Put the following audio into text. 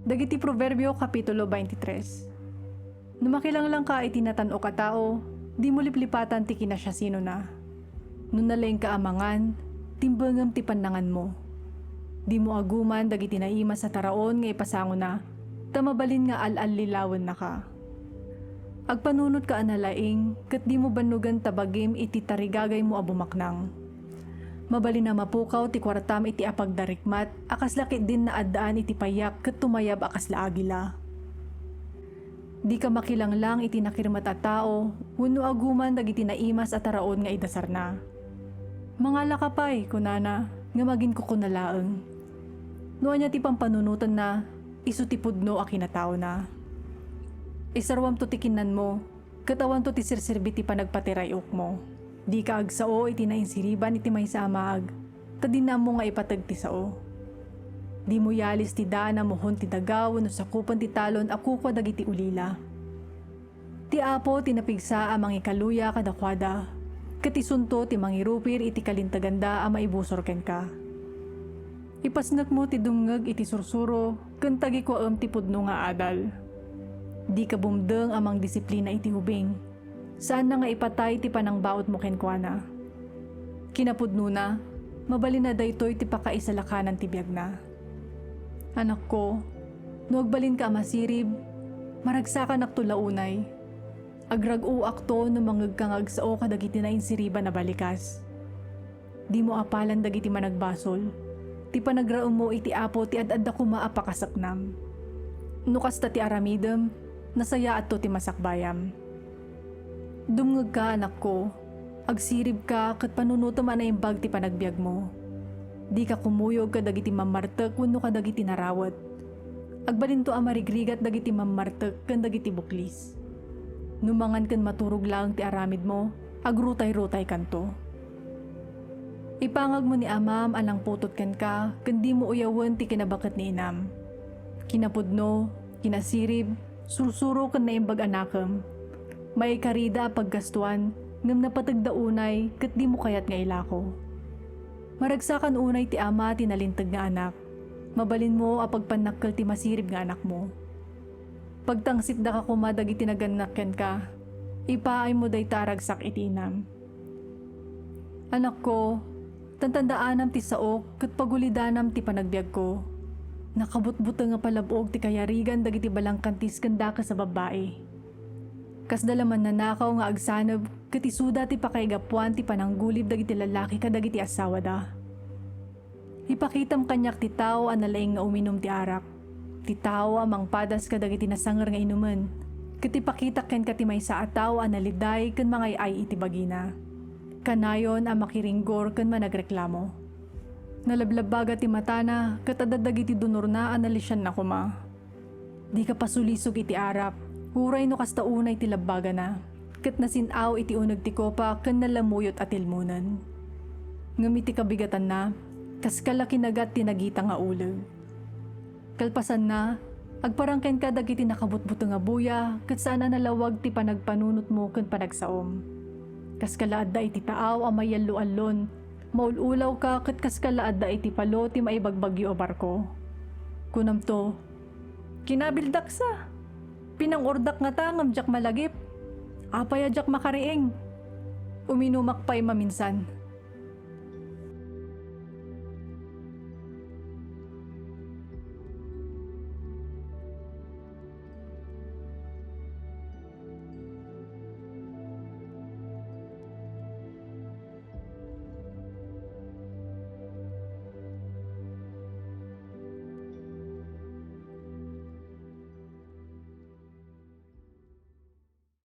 Dagiti Proverbio Kapitulo 23. Numakilang lang ka itinatan o katao, di mo liplipatan ti kinasya sino na. Nunalaing kaamangan, timbangam ti panangan mo. Di mo aguman dagiti naima sa taraon nga ipasango na, tamabalin nga al-alilawan na ka. Agpanunot ka analaing, kat di mo banugan tabagim iti tarigagay mo abumaknang. Mabalin na mapukaw ti kwartam iti apagdarikmat, akas lakit din na addaan iti payak kat tumayab akas laagila. Di ka makilang lang iti nakirmat at tao, wano aguman dagiti naimas at taraon nga idasar na. Mga lakapay, kunana, nga magin ko kunalaang. Noon niya ti pampanunutan na, isu ti pudno a kinatao na. Isarwam to ti kinan mo, katawan to ti sirserbi ti panagpatirayok mo. Di ka agsao iti nainsiriban iti may samag, tadina mo nga ipatag ti sao. Di mo yalis ti dana mohon ti dagaw no sakupan ti talon ako kwa dagiti ulila. Ti apo tinapigsa amang ikaluya kadakwada, katisunto ti mangirupir iti kalintaganda a maibusor ken ka. Ipasnak mo ti dungeg iti sursuro, kentagi ko ti pudno nga adal. Di ka bumdeng amang disiplina iti hubing. Saan na nga ipatay ti panangbaot mo kenkwana? Kinapudno na, mabalin na daytoy ti pakaisalakanan ti biyag na. Anak ko, nuagbalin ka masirib, maragsakan aktulaunay. Agrag-uak to no mangag kang agsao kadagiti na insiriban na balikas. Di mo apalan dagiti managbasol, ti panagraom mo iti apo ti ad-adda ko maapakasaknam. Nukas ta ti aramidem, nasaya at to ti masakbayam. Dumngag ka anak ko, agsirib ka kat panunuto man na imbag ti panagbiag mo. Di ka kumuyog ka dagiti mamartek wenno ka dagiti narawat. Agbalin to a marigrigat dagiti mamartek ken dagiti buklis. Numangan ken maturog lang ti aramid mo, agrutay-rutay kanto. Ipangag mo ni amam alang putot ken ka, ken di mo uyawen ti kinabaket ni inam. Kinapudno, kinasirib, sursuro ken naimbag anakam. May karida paggastuan, ngam napatagdaunay, kat di mo kayat nga ilako. Maragsakan unay ti ama tinalintag nga anak, mabalin mo apagpanakkel ti masirib nga anak mo. Pagtangsit da ka kumadag iti naganakyan ka, ipaay mo day taragsak iti inam. Anak ko, tantandaanam ti saok, kat pagulidanam ti panagbiag ko. Nakabutbuta nga palabog ti kayarigan dagiti balangkantis kanda ka sa babae. Kas dalaman nanakaw nga agsanab, katisuda ti pakaigapuan ti pananggulib dagiti lalaki kadagiti asawa da. Ipakitam kanyak ti tao analaing nga uminom ti arak. Ti tao amang padas kadagiti nasangar nga inuman. Ket ipakita ken kati maysa a tao analiday ken mangay-ay iti bagina. Kanayon a makiringgor ken managreklamo. Nalablabaga ti matana, ket adadagiti dunor na analisyan na kuma. Di ka pasulisog iti arap. Huray no kasta unay ti labbaga na, ket nasinaw iti unag ti kopa ken nalamuyot at ilmunan. Ngam iti kabigatan na, kas kalaki nagat tinagita nga uleg. Kalpasan na, agparangken ka dagiti nakabutbuto nga buya, ket sana nalawag ti panagpanunot mo ken panagsaom. Kas kalaad da iti taaw a mayallo-allon, maululaw ka ket kas kalaad da iti palo ti maibagbagyo o barko. Kunam to, kinabildak sa! Pinangordak nga tangam jak malagip. Apay jak makariing. Uminumak pa'y maminsan.